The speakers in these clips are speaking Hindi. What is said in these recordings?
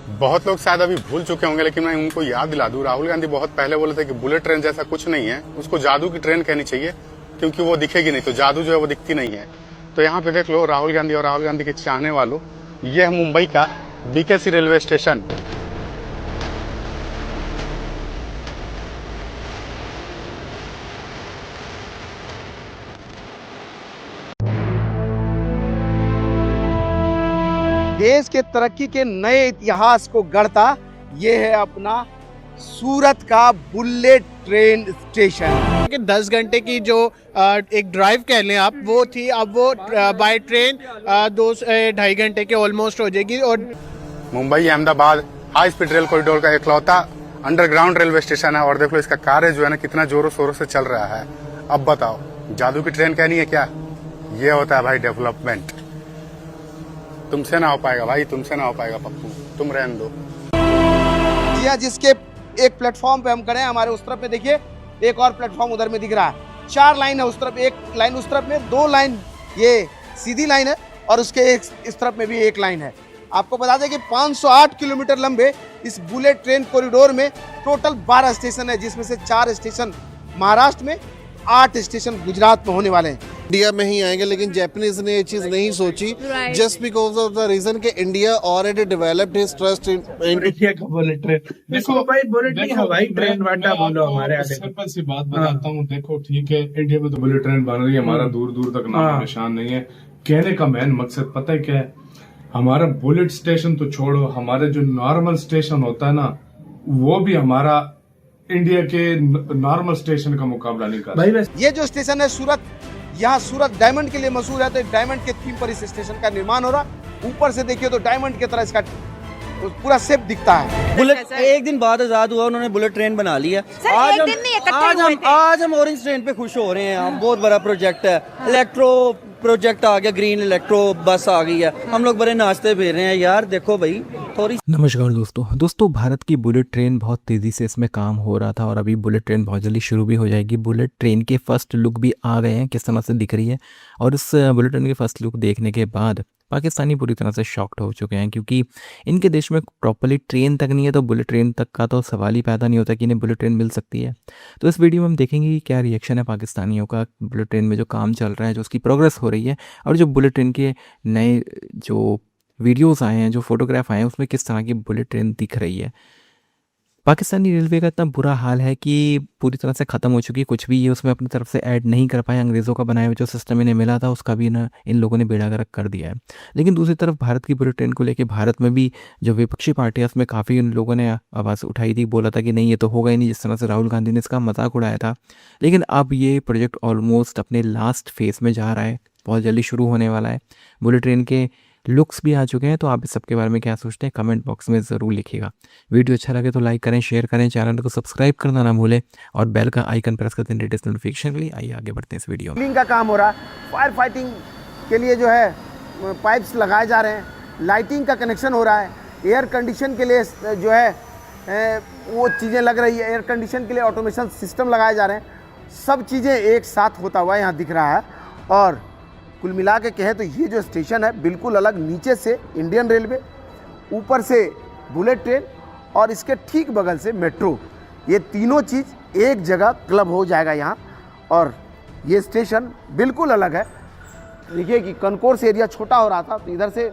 बहुत लोग शायद अभी भूल चुके होंगे, लेकिन मैं उनको याद दिला दूं। राहुल गांधी बहुत पहले बोले थे कि बुलेट ट्रेन जैसा कुछ नहीं है, उसको जादू की ट्रेन कहनी चाहिए, क्योंकि वो दिखेगी नहीं, तो जादू जो है वो दिखती नहीं है। तो यहाँ पे देख लो राहुल गांधी और राहुल गांधी के चाहने वालों, ये है मुंबई का बीकेसी रेलवे स्टेशन। देश के तरक्की के नए इतिहास को गढ़ता ये है अपना सूरत का बुलेट ट्रेन स्टेशन। कि 10 घंटे की जो एक ड्राइव कह लें आप, वो थी, अब वो बाय ट्रेन 2-2.5 घंटे के ऑलमोस्ट हो जाएगी। और Mumbai Ahmedabad high speed rail corridor का इकलौता अंडरग्राउंड रेलवे स्टेशन है, और देख लो इसका कार्य जो है ना कितना जोरों शोरों से चल रहा है। अब बताओ, जादू की ट्रेन कहनी है क्या? ये होता है भाई डेवलपमेंट। तुमसे ना हो पाएगा भाई, तुमसे ना हो पाएगा पप्पू, तुम रहने दो। जी हाँ, जिसके एक प्लेटफॉर्म पे हम खड़े हैं, हमारे उस तरफ में देखिए एक और प्लेटफॉर्म उधर में दिख रहा है। 4 लाइन है उस तरफ, एक लाइन उस तरफ में, 2 लाइन ये सीधी लाइन है, और उसके इस तरफ में भी एक लाइन है। आपको बता दें कि 508 किलोमीटर लंबे इस बुलेट ट्रेन कॉरिडोर में टोटल 12 स्टेशन है, जिसमें से 4 स्टेशन महाराष्ट्र में, 8 स्टेशन गुजरात में होने वाले हैं। इंडिया में ही आएंगे, लेकिन जापानीज ने ये चीज नहीं सोची, just because of the reason कि India already developed his trust in India का बुलेट ट्रेन। देखो भाई, बुलेट नहीं हवाई ट्रेन वाटा बोलो हमारे आगे। सिंपल सी बात बताता हूँ, देखो ठीक है, इंडिया में तो बुलेट ट्रेन बन रही है, हमारा दूर दूर तक नाम निशान नहीं है। कहने का मेन मकसद पता है क्या है? हमारा बुलेट स्टेशन तो छोड़ो, हमारे जो नॉर्मल स्टेशन होता है ना, वो भी हमारा इंडिया के नॉर्मल स्टेशन का मुकाबला नहीं कर भाई ये जो स्टेशन है सूरत, यहाँ सूरत डायमंड के लिए मशहूर है, तो डायमंड के थीम पर इस स्टेशन का निर्माण हो रहा। ऊपर से देखिए तो डायमंड की तरह इसका पूरा शेप दिखता है। बुलेट एक दिन बाद आजाद हुआ, उन्होंने बुलेट ट्रेन बना ली है। आज हम ऑरेंज ट्रेन पे खुश हो रहे हैं। बहुत बड़ा प्रोजेक्ट है, इलेक्ट्रो प्रोजेक्ट आ गया, ग्रीन इलेक्ट्रो बस आ गई है, हम लोग बड़े नाचते फिर रहे हैं यार। देखो भाई थोड़ी। नमस्कार दोस्तों, भारत की बुलेट ट्रेन बहुत तेज़ी से इसमें काम हो रहा था, और अभी बुलेट ट्रेन बहुत जल्दी शुरू भी हो जाएगी। बुलेट ट्रेन के फर्स्ट लुक भी आ गए हैं, किस तरह से दिख रही है। और इस बुलेट ट्रेन के फर्स्ट लुक देखने के बाद पाकिस्तानी पूरी तरह से शॉक्ड हो चुके हैं, क्योंकि इनके देश में प्रॉपर्ली ट्रेन तक नहीं है, तो बुलेट ट्रेन तक का तो सवाल ही पैदा नहीं होता कि इन्हें बुलेट ट्रेन मिल सकती है। तो इस वीडियो में हम देखेंगे कि क्या रिएक्शन है पाकिस्तानियों का बुलेट ट्रेन में जो काम चल रहा है, जो उसकी प्रोग्रेस हो रही है, और जो बुलेट ट्रेन के नए जो वीडियोस आए हैं, जो फोटोग्राफ आए हैं, उसमें किस तरह की बुलेट ट्रेन दिख रही है। पाकिस्तानी रेलवे का इतना बुरा हाल है कि पूरी तरह से ख़त्म हो चुकी है, कुछ भी ये उसमें अपनी तरफ से ऐड नहीं कर पाए। अंग्रेज़ों का बनाया हुआ जो सिस्टम इन्हें मिला था, उसका भी ना इन लोगों ने बेड़ा गर्क कर दिया है। लेकिन दूसरी तरफ भारत की बुलेट ट्रेन को लेकर भारत में भी जो विपक्षी पार्टी है, उसमें काफ़ी उन लोगों ने आवाज़ उठाई थी, बोला था कि नहीं ये तो होगा ही नहीं, जिस तरह से राहुल गांधी ने इसका मजाक उड़ाया था। लेकिन अब ये प्रोजेक्ट ऑलमोस्ट अपने लास्ट फेज़ में जा रहा है, बहुत जल्दी शुरू होने वाला है। बुलेट ट्रेन के लुक्स भी आ चुके हैं। तो आप इस सब के बारे में क्या सोचते हैं, कमेंट बॉक्स में ज़रूर लिखिएगा। वीडियो अच्छा लगे तो लाइक करें, शेयर करें, चैनल को सब्सक्राइब करना ना भूलें, और बेल का आइकन प्रेस करते हैं लेटेस्ट नोटिफिकेशन के लिए। आइए आगे बढ़ते हैं इस वीडियो में। बिल्डिंग का काम हो रहा है, फायर फाइटिंग के लिए जो है पाइप्स लगाए जा रहे हैं, लाइटिंग का कनेक्शन हो रहा है, एयर कंडीशन के लिए जो है वो चीज़ें लग रही है, एयर कंडीशन के लिए ऑटोमेशन सिस्टम लगाए जा रहे हैं। सब चीज़ें एक साथ होता हुआ यहाँ दिख रहा है। और कुल मिला के कहें तो ये जो स्टेशन है बिल्कुल अलग, नीचे से इंडियन रेलवे, ऊपर से बुलेट ट्रेन, और इसके ठीक बगल से मेट्रो, ये तीनों चीज़ एक जगह क्लब हो जाएगा यहाँ। और ये स्टेशन बिल्कुल अलग है। देखिए कि कनकोर्स एरिया छोटा हो रहा था, तो इधर से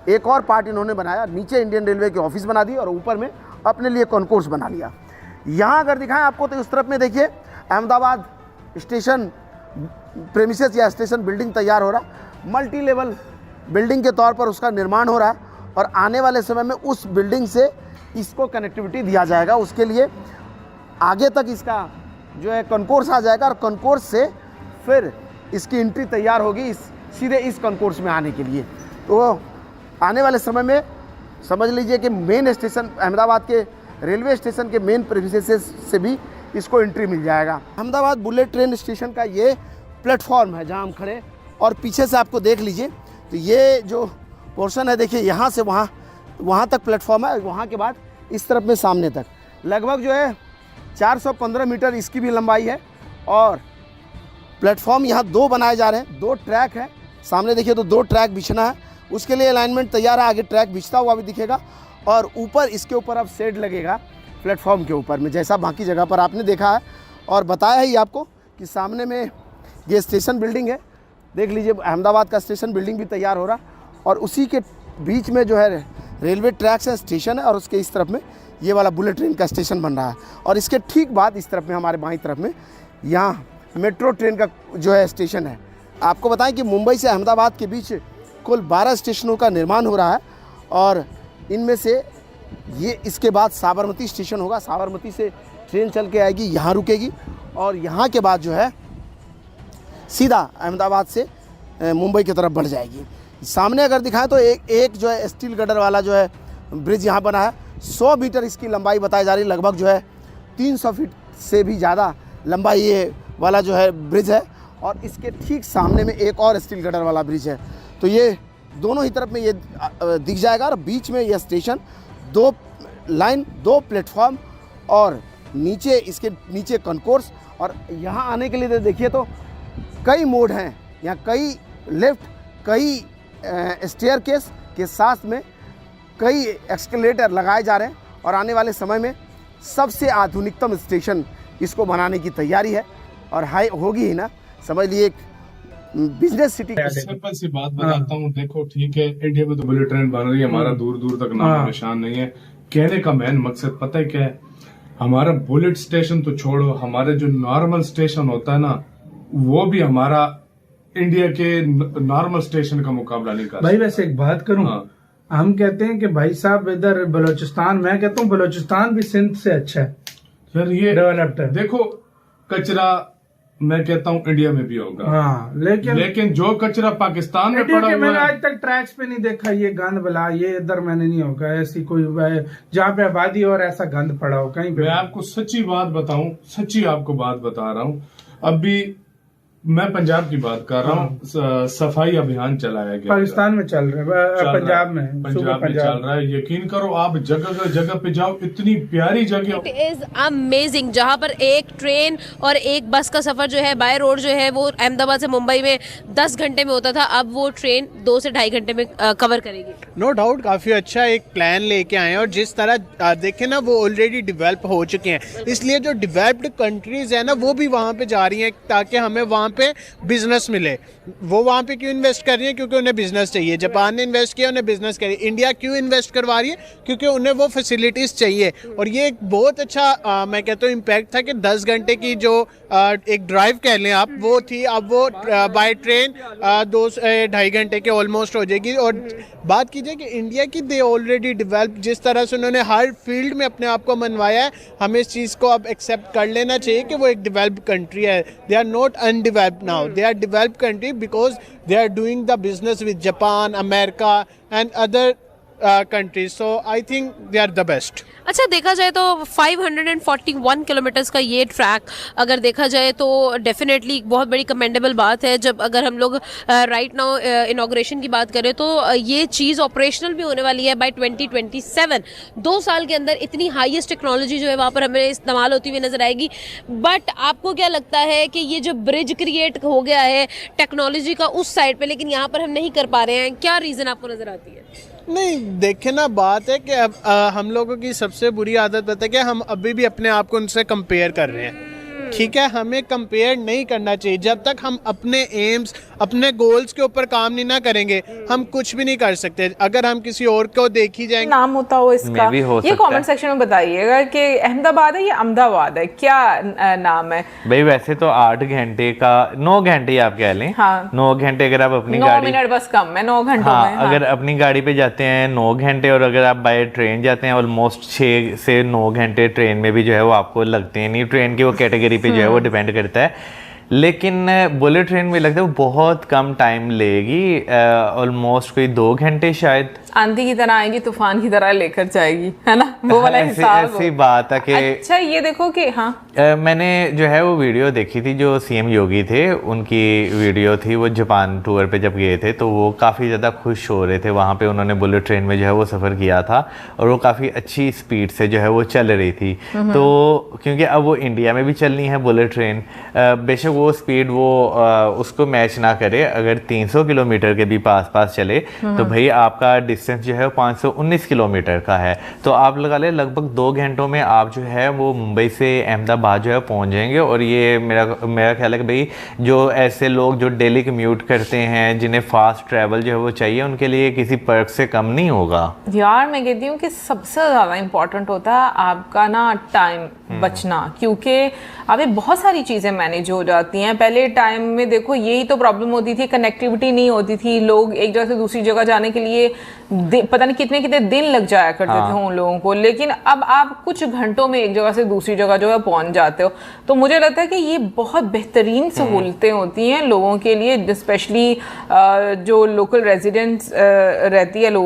एक और पार्ट इन्होंने बनाया, नीचे इंडियन रेलवे के ऑफिस बना दी और ऊपर में अपने लिए कनकोर्स बना लिया। यहाँ अगर दिखाएं आपको तो उस तरफ में देखिए अहमदाबाद स्टेशन प्रेमिसेस या स्टेशन बिल्डिंग तैयार हो रहा, मल्टी लेवल बिल्डिंग के तौर पर उसका निर्माण हो रहा है। और आने वाले समय में उस बिल्डिंग से इसको कनेक्टिविटी दिया जाएगा, उसके लिए आगे तक इसका जो है कनकोर्स आ जाएगा, और कनकोर्स से फिर इसकी एंट्री तैयार होगी सीधे इस कनकोर्स में आने के लिए। तो आने वाले समय में समझ लीजिए कि मेन स्टेशन अहमदाबाद के रेलवे स्टेशन के मेन प्रेमिसेस से भी इसको एंट्री मिल जाएगा। अहमदाबाद बुलेट ट्रेन स्टेशन का ये प्लेटफॉर्म है जहां हम खड़े, और पीछे से आपको देख लीजिए तो ये जो पोर्शन है, देखिए यहाँ से वहाँ तक प्लेटफॉर्म है, वहाँ के बाद इस तरफ में सामने तक लगभग जो है 415 मीटर इसकी भी लंबाई है। और प्लेटफॉर्म यहाँ 2 बनाए जा रहे हैं, 2 ट्रैक है, सामने देखिए तो 2 ट्रैक बिछना है, उसके लिए अलाइनमेंट तैयार है, आगे ट्रैक बिछता हुआ भी दिखेगा और ऊपर इसके ऊपर अब शेड लगेगा प्लेटफॉर्म के ऊपर में, जैसा बाकी जगह पर आपने देखा है और बताया ही आपको कि सामने में ये स्टेशन बिल्डिंग है। देख लीजिए अहमदाबाद का स्टेशन बिल्डिंग भी तैयार हो रहा और उसी के बीच में जो है रेलवे ट्रैक्स है, स्टेशन है और उसके इस तरफ में ये वाला बुलेट ट्रेन का स्टेशन बन रहा है और इसके ठीक बाद इस तरफ में हमारे बाईं तरफ में यहाँ मेट्रो ट्रेन का जो है स्टेशन है। आपको बताएं कि मुंबई से अहमदाबाद के बीच कुल 12 स्टेशनों का निर्माण हो रहा है और इनमें से ये इसके बाद साबरमती स्टेशन होगा। साबरमती से ट्रेन चल के आएगी, यहाँ रुकेगी और यहाँ के बाद जो है सीधा अहमदाबाद से मुंबई की तरफ बढ़ जाएगी। सामने अगर दिखाएं तो एक जो है स्टील गर्डर वाला जो है ब्रिज यहाँ बना है। 100 मीटर इसकी लंबाई बताई जा रही है, लगभग जो है 300 फीट से भी ज़्यादा लंबाई ये वाला जो है ब्रिज है और इसके ठीक सामने में एक और स्टील गर्डर वाला ब्रिज है। तो ये दोनों ही तरफ में ये दिख जाएगा और बीच में यह स्टेशन 2 लाइन 2 प्लेटफॉर्म और नीचे इसके नीचे कॉन्कोर्स और यहाँ आने के लिए देखिए तो कई मोड हैं, यहाँ कई लिफ्ट, कई स्टेयरकेस के साथ में कई एक्सकेलेटर लगाए जा रहे हैं और आने वाले समय में सबसे आधुनिकतम स्टेशन इसको बनाने की तैयारी है और हाई होगी ही ना, समझ लिए एक बिजनेस सिटी। सिंपल सी बात बताता हूँ, देखो ठीक है इंडिया में तो बुलेट ट्रेन बन रही है, हमारा दूर दूर तक नाम निशान नहीं है। कहने का मेन मकसद पता है क्या है, हमारा बुलेट स्टेशन तो छोड़ो, हमारे जो नॉर्मल स्टेशन होता है ना वो भी हमारा इंडिया के नॉर्मल स्टेशन का मुकाबला नहीं कर। भाई वैसे एक बात करूं, हम कहते हैं कि भाई साहब इधर बलूचिस्तान, मैं कहता हूँ बलूचिस्तान भी सिंध से अच्छा है सर, ये डेवलप्ड है। देखो कचरा मैं कहता हूँ इंडिया में भी होगा, हाँ, लेकिन जो कचरा पाकिस्तान में पड़ा हुआ मैंने है, आज तक ट्रैक्स पे नहीं देखा ये गंद बला, ये इधर मैंने नहीं होगा ऐसी कोई जहाँ पे आबादी और ऐसा गंद पड़ा हो कहीं पे। मैं आपको सच्ची बात बताऊं, सच्ची आपको बात बता रहा हूँ। अभी मैं पंजाब की बात कर रहा हूँ, सफाई अभियान चलाया गया पाकिस्तान में चल रहा है, पंजाब में चल रहा है। यकीन करो आप जगह जगह पे जाओ, इतनी प्यारी जगह, इट इज अमेजिंग। जहाँ पर एक ट्रेन और एक बस का सफर जो है बाय रोड जो है वो अहमदाबाद से मुंबई में 10 घंटे में होता था, अब वो ट्रेन 2 से 2.5 घंटे में कवर करेगी। नो डाउट काफ़ी अच्छा एक प्लान लेके आए हैं और जिस तरह देखें ना वो ऑलरेडी डेवलप हो चुके हैं, इसलिए जो डेवलप्ड कंट्रीज है ना वो भी वहाँ पे जा रही हैं ताकि हमें वहाँ पे बिजनेस मिले। वो वहाँ पे क्यों इन्वेस्ट कर रही है? क्योंकि उन्हें बिजनेस चाहिए। जापान ने इन्वेस्ट किया, उन्हें बिजनेस चाहिए। इंडिया क्यों इन्वेस्ट करवा रही है? क्योंकि उन्हें वो फैसिलिटीज़ चाहिए। और ये एक बहुत अच्छा मैं कहता हूँ इम्पैक्ट था कि 10 घंटे की जो एक ड्राइव कह लें आप वो थी, अब वो बाय ट्रेन 2-2.5 घंटे के ऑलमोस्ट हो जाएगी। और बात कीजिए कि इंडिया की दे ऑलरेडी डेवलप, जिस तरह से उन्होंने हर फील्ड में अपने आप को मनवाया है, हमें इस चीज़ को अब एक्सेप्ट कर लेना चाहिए कि वो एक डेवलप्ड कंट्री है। They are not undeveloped now, they are developed country because they are doing the business with Japan, America and other countries, so I think they are the best. अच्छा देखा जाए तो 541 किलोमीटर्स का ये ट्रैक अगर देखा जाए तो डेफिनेटली एक बहुत बड़ी कमेंडेबल बात है। जब अगर हम लोग राइट नाउ इनॉग्रेशन की बात करें तो ये चीज़ ऑपरेशनल भी होने वाली है बाय 2027। 2 साल के अंदर इतनी हाईएस्ट टेक्नोलॉजी जो है वहाँ पर हमें इस्तेमाल होती हुई नजर आएगी। बट आपको क्या लगता है कि ये जो ब्रिज क्रिएट हो गया है टेक्नोलॉजी का उस साइड पर, लेकिन यहाँ पर हम नहीं कर पा रहे हैं, क्या रीज़न आपको नजर आती है? नहीं देखे ना, बात है कि अब हम लोगों की सबसे बुरी आदत पता है कि हम अभी भी अपने आप को उनसे कंपेयर कर रहे हैं। ठीक है, हमें कंपेयर नहीं करना चाहिए। जब तक हम अपने एम्स, अपने गोल्स के ऊपर काम नहीं ना करेंगे हम कुछ भी नहीं कर सकते। अगर हम किसी और को देख ही जाएंगे, नाम होता हो इसका, ये कमेंट सेक्शन में बताइएगा कि अहमदाबाद है या अहमदाबाद है, क्या नाम है भाई? वैसे तो 8 घंटे का 9 घंटे आप कह लें, हाँ 9 घंटे अगर आप अपनी 9 मिनट बस कम है 9 घंटों में। हाँ। अगर अपनी गाड़ी पे जाते हैं 9 घंटे और अगर आप बाय ट्रेन जाते हैं ऑलमोस्ट 6 से 9 घंटे ट्रेन में भी जो है वो आपको लगते हैं। नहीं, ट्रेन की वो कैटेगरी पे जो है वो डिपेंड करता है। लेकिन बुलेट ट्रेन में लगता है वो बहुत कम टाइम लेगी, ऑलमोस्ट कोई 2 घंटे शायद। आंधी की तरह आएगी, तूफान की तरह लेकर जाएगी, है ना, वो वाला हिसाब। ऐसी बात है कि अच्छा ये देखो कि हाँ मैंने जो है वो वीडियो देखी थी, जो सीएम योगी थे उनकी वीडियो थी। वो जापान टूर पे जब गए थे तो वो काफ़ी ज़्यादा खुश हो रहे थे। वहाँ पे उन्होंने बुलेट ट्रेन में जो है वो सफ़र किया था और वो काफ़ी अच्छी स्पीड से जो है वो चल रही थी। तो क्योंकि अब वो इंडिया में भी चलनी है बुलेट ट्रेन, बेशक वो स्पीड वो उसको मैच ना करे, अगर 300 किलोमीटर के भी पास चले तो भाई आपका डिस्टेंस जो है 519 किलोमीटर का है, तो आप लगा ले लगभग 2 घंटों में आप जो है वो मुंबई से अहमदाबाद जो है पहुंच जाएंगे। और ये मेरा ख्याल है कि भाई जो ऐसे लोग जो डेली कम्यूट करते हैं, जिन्हें फास्ट ट्रैवल जो है वो चाहिए, उनके लिए किसी पर्क से कम नहीं होगा। यार मैं कहती हूँ कि सबसे ज़्यादा इम्पोर्टेंट होता है आपका ना टाइम बचना, क्योंकि अभी बहुत सारी चीज़ें मैनेज हो जाती हैं। पहले टाइम में देखो यही तो प्रॉब्लम होती थी, कनेक्टिविटी नहीं होती थी, लोग एक जगह से दूसरी जगह जाने के लिए पता नहीं कितने कितने दिन लग जाया करते थे उन लोगों को, लेकिन अब आप कुछ घंटों में एक जगह से दूसरी जगह जो है पहुंच जाते हो। तो मुझे लगता है कि ये बहुत बेहतरीन सहूलतें होती हैं लोगों के लिए, स्पेशली जो लोकल रेजिडेंट्स रहती है लोगों